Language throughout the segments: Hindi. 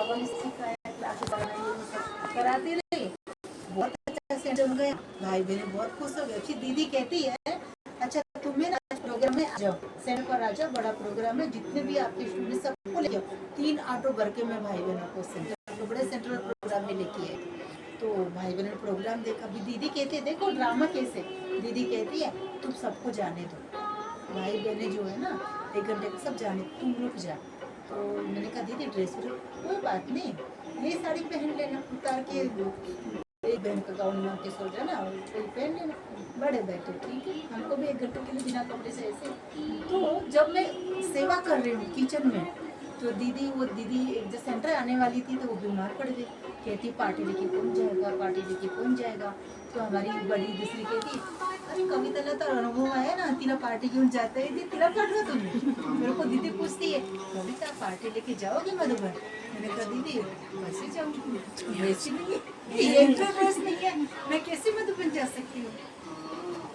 बाबा ने सिखाया, क्लासेस कराती रही, बहुत अच्छा सेंटर हो गया। भाई बहन बहुत खुश हो गए। फिर दीदी कहती है अच्छा तुम्हें ना प्रोग्राम में आ जाओ, सेंटर पर आ जाओ, बड़ा प्रोग्राम है, जितने भी आपके स्टूडेंट सबको ले जाओ। 3 ऑटो भर के मैं भाई बहनों को सेंटर, बड़े सेंटर प्रोग्राम में लेके आई। तो भाई बहनों ने प्रोग्राम देखा। भी दीदी कहती है देखो ड्रामा कैसे, दीदी कहती है तुम सबको जाने दो, भाई बहने जो है ना 1 घंटे को सब जाने, तुम रुक जा। तो मैंने कहा दीदी ड्रेस कोई बात नहीं, ये साड़ी पहन लेना, उतार के एक बहन का गाउन मांग के सो जाना और कोई पहन लेना। बड़े बैठे ठीक है, हमको भी 1 घंटे के लिए बिना कपड़े से ऐसे। तो जब मैं सेवा कर रही हूँ किचन में, तो वो दीदी एक जो सेंटर आने वाली थी तो वो बीमार पड़ गई। कहती पार्टी लेके कौन जाएगा, पार्टी लेके कौन जाएगा। तो हमारी बड़ी दूसरी कहती अरे कविता तो अनुभव है ना, तेरा पार्टी क्यों जाता है, दीदी तेरा पढ़ रहा तुम्हें। मेरे को दीदी पूछती है कविता पार्टी लेके जाओगे मधुबन। मैंने कहा दीदी कैसे जाऊँगी, वैसे नहीं है, ड्रेस नहीं है, मैं कैसे मधुबन जा सकती हूँ।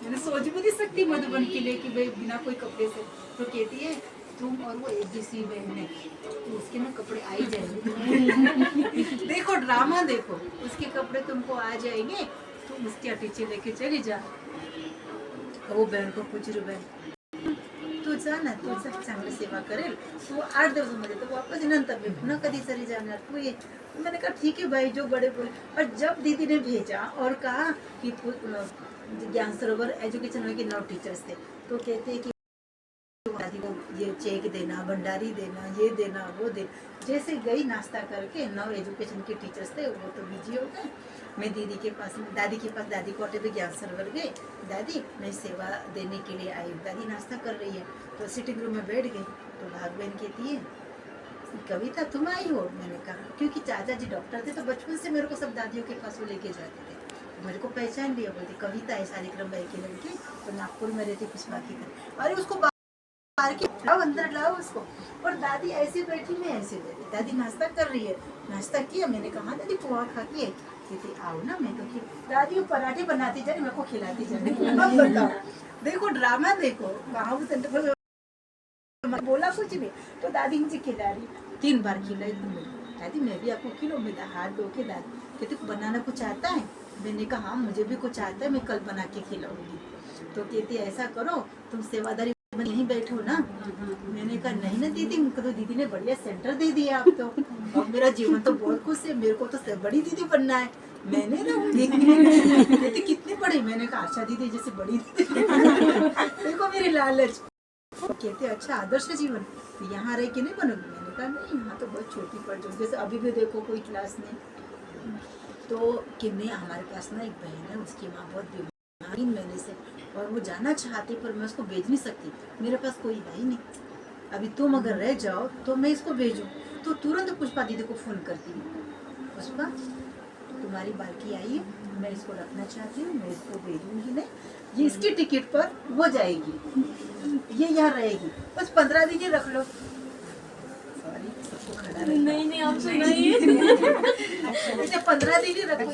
मैंने सोच भी नहीं सकती मधुबन के लिए कि भाई बिना कोई कपड़े से। तो कहती है तुम और वो एक दूसरी बहन है तो उसके ना कपड़े आ ही जाएंगे। देखो ड्रामा देखो, उसके कपड़े तुमको आ जाएंगे, तुम उसके अटीचे लेके चली जा। तो वो बहन को पूछ रही बहन तू जा ना, तू सब चांगली सेवा करेल, तू 8 दिवसामध्ये तो वापस नंतर मी पुन्हा कधी तरी जाणार तू ये। तो मैंने कहा ठीक है भाई जो बड़े बोले। और जब दीदी ने भेजा और कहा कि ज्ञान सरोवर एजुकेशन में के 9 टीचर्स थे, तो कहते हैं कि दादी को ये चेक देना, भंडारी देना, ये देना वो देना। जैसे गई नाश्ता करके 9 एजुकेशन के टीचर्स थे वो तो बिजी हो गए। मैं दीदी के पास, दादी के पास, दादी को पे ज्ञान सरोवर गए, दादी मैं सेवा देने के लिए आई। दादी नाश्ता कर रही है तो सिटिंग रूम में बैठ गई। तो भाग बहन कहती है कविता तुम आई हो। मैंने कहा क्योंकि चाचा जी डॉक्टर थे तो बचपन से मेरे को सब दादियों के पास वो लेके जाते थे, मेरे को पहचान लिया। बोलती कविता है शालिग्राम भाई की लड़की, तो नागपुर में रहती पुष्पा की तरह। अरे उसको लाओ अंदर लाओ उसको। और दादी ऐसे बैठी, मैं ऐसे बैठी, दादी नाश्ता कर रही है। नाश्ता किया, मैंने कहा दादी पोहा खा के कहती आओ ना, मैं तो दादी वो पराठे बनाती जा रही, मेरे को खिलाती जा रही। अब बताओ देखो ड्रामा देखो, वहाँ बोला कुछ नहीं तो दादी मुझे खिला रही। 3 बार खिलाई दादी मैं भी आपको खिलो, मेरा हाथ धो के। दादी कहती बनाना कुछ आता है। मैंने कहा हाँ मुझे भी कुछ आता है, मैं कल बना के खिलाऊंगी। तो कहती ऐसा करो तुम सेवादारी यहीं बैठो ना। मैंने कहा नहीं ना दीदी, मुझको तो दीदी ने बढ़िया सेंटर दे दिया। आप तो अब मेरा जीवन तो बहुत खुश है, मेरे को तो बड़ी दीदी बनना है, मैंने रहूंगी। कहती कितनी बड़ी, मैंने कहा अच्छा दीदी जैसे बड़ी दीदी। देखो मेरी लालच। कहते अच्छा आदर्श जीवन यहाँ रह के नहीं बनोगी। मैंने कहा नहीं यहाँ तो बहुत छोटी पड़ जाऊँ, जैसे अभी भी देखो कोई क्लास नहीं। तो कि नहीं हमारे पास ना एक बहन है, उसकी माँ बहुत बीमार 3 महीने से, और वो जाना चाहती पर मैं उसको भेज नहीं सकती, मेरे पास कोई है ही नहीं। अभी तुम अगर रह जाओ तो मैं इसको भेजूँ। तो तुरंत पुष्पा दीदी को फ़ोन करती हूँ, पुष्पा तुम्हारी बालकी आई है, मैं इसको रखना चाहती हूँ, मैं इसको भेजूँगी नहीं, ये इसकी टिकट पर वो जाएगी, ये यहाँ रहेगी, बस 15 दिन रख लो। सॉरी सबको खड़ा नहीं आप सुनाइए। 15 दिन रखो,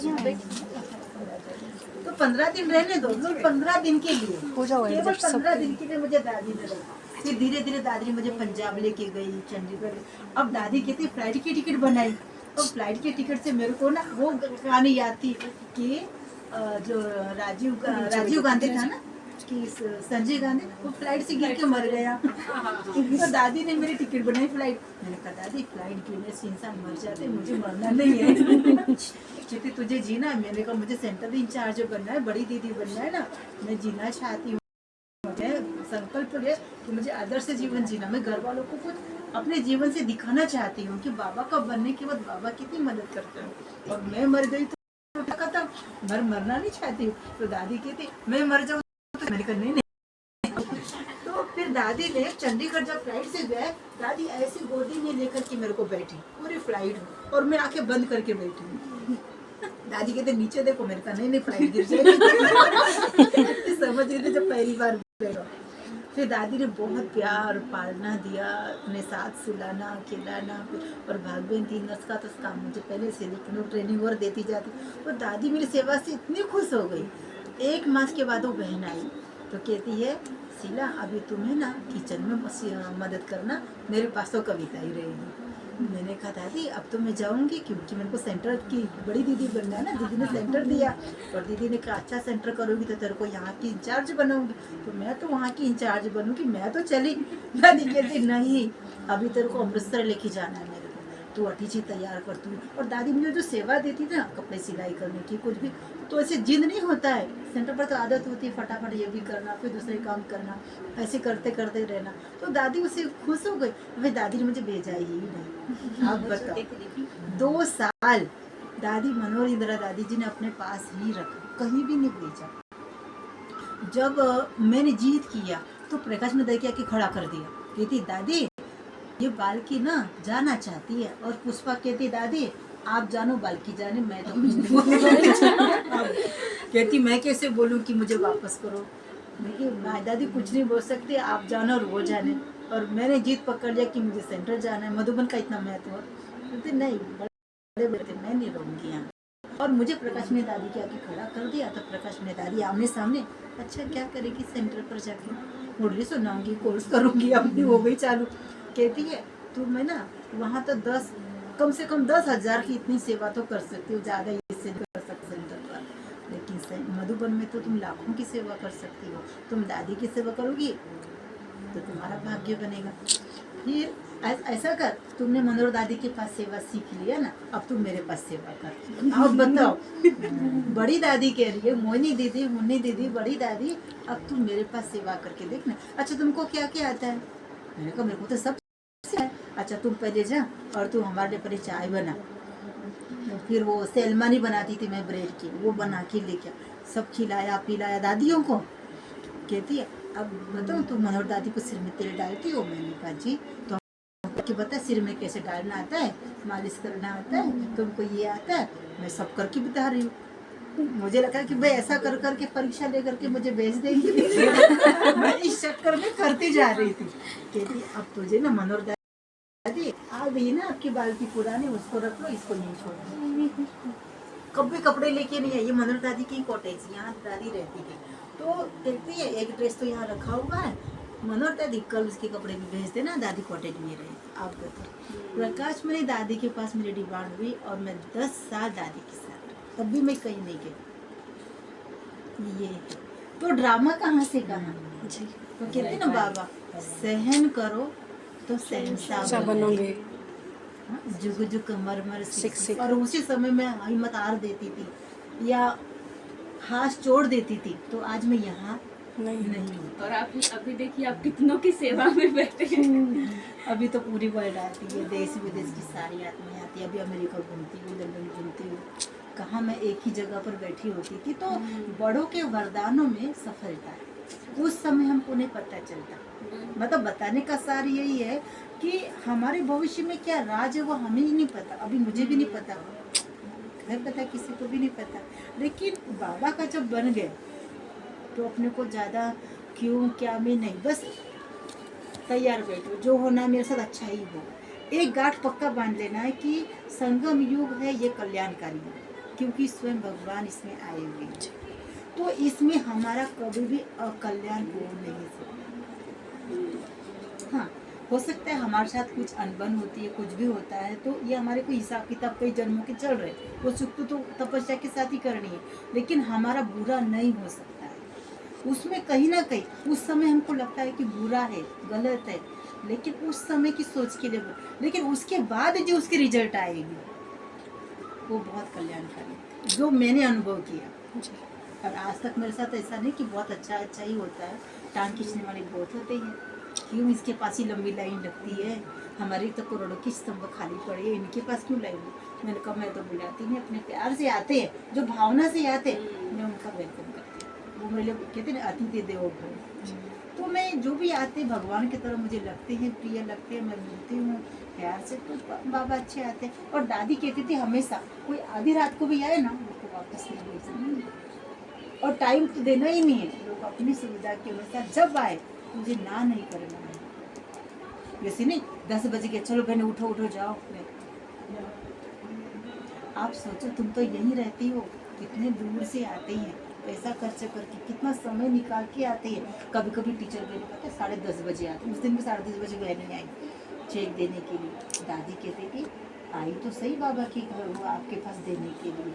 तो 15 दिन रहने दो, 15 दिन के लिए, केवल 15 दिन के लिए मुझे दादी ने रखा। फिर धीरे धीरे दादी मुझे पंजाब लेके गई, चंडीगढ़। अब दादी कहती फ्लाइट की टिकट बनाई, और फ्लाइट की टिकट से मेरे को ना वो कहानी याद थी कि जो राजीव गांधी था ना, कि संजय गांधी, वो फ्लाइट से गिर के मर गया। तो दादी ने मेरी टिकट बनाई फ्लाइट। मैंने कहा दादी फ्लाइट गिरने से इंसान मर जाते, मुझे मरना नहीं है। कहती तुझे जीना है। मैंने कहा मुझे सेंटर इंचार्ज बनना है, बड़ी दीदी बनना है ना, मैं जीना चाहती हूँ। मुझे संकल्प है कि मुझे आदर्श जीवन जीना, मैं घर वालों को कुछ अपने जीवन से दिखाना चाहती हूँ कि बाबा का बनने के बाद बाबा कितनी मदद करते हैं। और मैं मर गई तो खत्म, मरना नहीं चाहती हूँ। तो दादी कहती मैं मर जाऊँ, तो मैंने कहा नहीं। तो फिर दादी ने चंडीगढ़ जब फ्लाइट से गए, दादी ऐसी गोदी में लेकर के मेरे को बैठी पूरी फ्लाइट, और मैं आंखें बंद करके बैठी। दादी कहते नीचे देखो, मैंने कहा नहीं फ्लाइट गिर जाएगी। समझ रही थी जब पहली बार बैठा। फिर दादी ने बहुत प्यार पालना दिया, अपने साथ सुलाना खिलाना। और भाग बहन 3 वर्ष का तो काम मुझे पहले से, लेकिन वो ट्रेनिंग और देती जाती। और दादी मेरी सेवा से इतनी खुश हो गई। 1 मास के बाद वो बहन आई तो कहती है शीला अभी तुम्हें ना किचन में मदद करना, मेरे पास तो कविता ही रहेगी। मैंने कहा दादी अब तो मैं जाऊंगी, क्योंकि मेरे को सेंटर की बड़ी दीदी बनना है ना, दीदी ने सेंटर दिया और दीदी ने कहा अच्छा सेंटर करोगी तो तेरे को यहाँ की इंचार्ज बनाऊंगी। तो मैं तो वहाँ की इंचार्ज बनूंगी, मैं तो चली। दादी कहती नहीं, अभी तेरे को अमृतसर लेके जाना है मेरे को, तू अच्छी चीज तैयार कर तू। और दादी मुझे जो सेवा देती थी ना, कपड़े सिलाई करने की कुछ भी, तो ऐसे जिद नहीं होता है। सेंटर पर तो आदत होती है फटाफट ये भी करना फिर दूसरे काम करना, ऐसे करते करते रहना। तो दादी उससे खुश हो गई, भाई दादी ने मुझे भेजा ही नहीं। आप बताओ 2 साल दादी मनोहर इंदिरा दादी जी ने अपने पास ही रखा, कहीं भी नहीं भेजा। जब मैंने जीत किया तो प्रकाश ने दे के आके खड़ा कर दिया, कहती दादी ये बालकी ना जाना चाहती है। और पुष्पा कहती दादी आप जानो बालकी जाने, मैं तो कुछ नहीं बोलूं। कहती मैं कैसे बोलूं कि मुझे वापस करो। देखिए माँ दादी कुछ नहीं बोल सकते, आप जानो और वो जाने। और मैंने जीत पकड़ लिया कि मुझे सेंटर जाना है, मधुबन का इतना महत्व। कहते नहीं बड़े बड़े मैं नहीं रहूँगी यहाँ। और मुझे प्रकाश ने दादी के आके खड़ा कर दिया। तो प्रकाश ने दादी आमने सामने, अच्छा क्या करेगी सेंटर पर जाके, मुरली सुनाऊंगी, कोर्स करूँगी, अपनी हो गई चालू। कहती है तो मैं ना वहाँ तो कम से कम 10,000 की इतनी सेवा तो कर सकती हो, ज़्यादा इससे कर सकते सेंटर पर, लेकिन मधुबन में तो तुम लाखों की सेवा कर सकती हो। तुम दादी की सेवा करोगी तो तुम्हारा भाग्य बनेगा। फिर ऐसा कर, तुमने मनोहर दादी के पास सेवा सीख लिया ना, अब तुम मेरे पास सेवा कर। अब बताओ बड़ी दादी कह रही है, मोहिनी दीदी, मुन्नी दीदी, बड़ी दादी अब तुम मेरे पास सेवा करके देखना। अच्छा तुमको क्या क्या आता है? मैंने कहा मेरे को तो सब है। अच्छा तुम पहले जा और तू हमारे लिए पहले चाय बना। फिर वो सेलमानी बनाती थी मैं ब्रेड की, वो बना के लेके सब खिलाया पिलाया दादियों को। कहती है अब बताओ तू मनोहर दादी को सिर में तेल डालती हो? मैंने कहा जी। तो कि बता सिर में कैसे डालना आता है, मालिश करना आता है, तुमको ये आता है? मैं सब करके बता रही हूँ। मुझे लगा कि भाई ऐसा कर करके परीक्षा ले करके मुझे भेज देंगी। मैं इस चक्कर में करती जा रही थी। कहती अब तुझे ना मनोहर दादी आ गई ना आपकी बाल्टी पुरानी, उसको रख लो, इसको नहीं छोड़ना। कभी कपड़े लेके नहीं आई, ये मनोहर दादी की कॉटेज, यहाँ दादी रहती थी। तो कहती है एक ड्रेस तो यहाँ रखा हुआ है, मनोहर दादी कल उसके कपड़े भी भेज देना, दादी कॉटेज में रहे। आप बताओ प्रकाश मेरी दादी के पास मेरी डिमांड हुई और मैं 10 साल दादी के साथ, तब भी मैं कहीं नहीं गई। ये तो ड्रामा कहाँ से कहाँ। तो कहते ना बाबा सहन करो तो सहनशाह बनोगे, जुग जुग मर सिक। और उसी समय में हिम्मत हार देती थी या हाथ छोड़ देती थी, तो आज मैं यहाँ नहीं। और आप अभी देखिए आप कितनों की सेवा में बैठे हैं। अभी तो पूरी वर्ल्ड आती है, देश विदेश की सारी आत्माएं आती है। अभी अमेरिका घूमती हूँ, लंदन घूमती हूँ, कहाँ मैं एक ही जगह पर बैठी होती थी। तो बड़ों के वरदानों में सफलता है, उस समय हमको नहीं पता चलता। मतलब बताने का सार यही है कि हमारे भविष्य में क्या राज है वो हमें ही नहीं पता, अभी मुझे भी नहीं पता, नहीं पता, किसी को भी नहीं पता। लेकिन बाबा का जब बन गए तो अपने को ज़्यादा क्यों क्या में नहीं, बस तैयार बैठो, जो होना है मेरे साथ अच्छा ही हो। एक गांठ पक्का बांध लेना है कि संगम युग है, ये कल्याणकारी है, क्योंकि स्वयं भगवान इसमें आए हुए हैं। तो इसमें हमारा कभी भी अकल्याण हो नहीं सकता। हाँ हो सकता है हमारे साथ कुछ अनबन होती है, कुछ भी होता है, तो ये हमारे को हिसाब किताब कई जन्मों के चल रहे, वो सुख तो तपस्या के साथ ही करनी है, लेकिन हमारा बुरा नहीं हो सकता है। उसमें कहीं ना कहीं उस समय हमको लगता है कि बुरा है, गलत है, लेकिन उस समय की सोच के लिए, लेकिन उसके बाद जो उसकी रिजल्ट आएगी वो बहुत कल्याणकारी, जो मैंने अनुभव किया। और आज तक मेरे साथ ऐसा नहीं कि बहुत अच्छा ही होता है, टांग खींचने वाले बहुत होते हैं, क्यों इसके पास ही लंबी लाइन लगती है, हमारी तो करोड़ों की स्तंभ खाली पड़ी है, इनके पास क्यों लाइन है। मैंने कहा मैं तो बुलाती नहीं, अपने प्यार से आते हैं, जो भावना से आते हैं मैं उनका वेलकम करती हूँ। वो मेरे कहते हैं अतिथि देवो भव। तो मैं जो भी आते भगवान की तरह मुझे लगते हैं, प्रिय लगते हैं, मैं मिलती हूँ प्यार से, तो बाबा अच्छे आते हैं। और दादी कहती थी हमेशा कोई आधी रात को भी आए ना उसको वापस नहीं भेजना, और टाइम तो देना ही नहीं है, लोग अपनी सुविधा के अनुसार जब आए मुझे ना नहीं करना है। वैसे नहीं 10 बजे के चलो बहने उठो उठो जाओ। आप सोचो तुम तो यहीं रहती हो, कितने दूर से आते हैं, पैसा खर्च करके कितना समय निकाल के आते हैं। कभी कभी टीचर बहन कहते 10:30 बजे आते, उस दिन भी 10:30 बजे बहन नहीं आई, चेक देने के लिए। दादी कहते कि आई तो सही बाबा की वो आपके पास देने के लिए,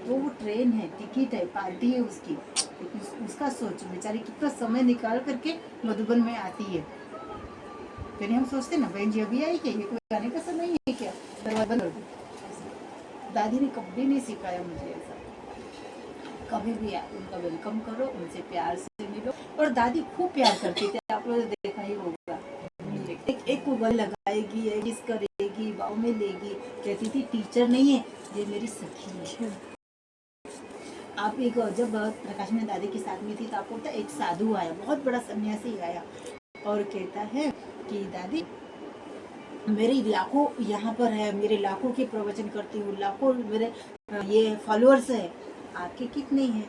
तो वो ट्रेन है, टिकट है, पार्टी है उसकी, लेकिन उसका सोचो बेचारी कितना समय निकाल करके मधुबन में आती है। फिर हम सोचते ना बहन जी अभी आई क्या, ये कोई आने का समय नहीं है क्या, दरवाजा बंद कर दो। दादी ने कभी नहीं सिखाया मुझे ऐसा। कभी भी उनका वेलकम करो, उनसे प्यार से मिलो। और दादी खूब प्यार करती थी, आप लोगों ने देखा ही होगा। एक को गले लगाएगी, किस करेगी, बाहों में लेगी, कहती थी टीचर नहीं है ये मेरी सखी है। आप एक जब प्रकाश में दादी के साथ में थी तो आपको पता एक साधु आया, बहुत बड़ा सन्यासी आया, और कहता है कि दादी मेरी लाखों यहाँ पर है, मेरे लाखों के प्रवचन करती हूँ, लाखों मेरे ये फॉलोअर्स है, आपके कितने हैं।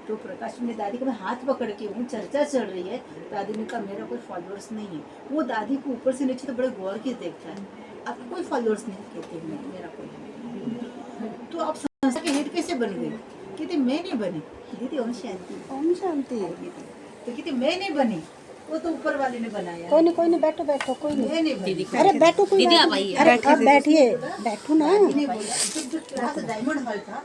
तो प्रकाश में दादी को मैं हाथ पकड़ के हूँ, चर्चा चल रही है, दादी ने कहा मेरा कोई फॉलोअर्स नहीं है। वो दादी को ऊपर से नीचे तो बड़े गौर के देखता है, आपका कोई फॉलोअर्स नहीं, कहते नहीं मेरा कोई नहीं। तो आप संस्था के हेड कैसे बन गई, कहते मैं नहीं बनी। दीदी ओम शांति, ओम शांति। तो कहते मैं नहीं बनी, वो तो ऊपर वाले ने बनाया। कोई नहीं बैठो बैठो, कोई नहीं। मैं नहीं बनी। अरे बैठो, कोई बात नहीं। अरे आप बैठिए, बैठो ना। दादी ने बोला, जो क्लास डायमंड हॉल था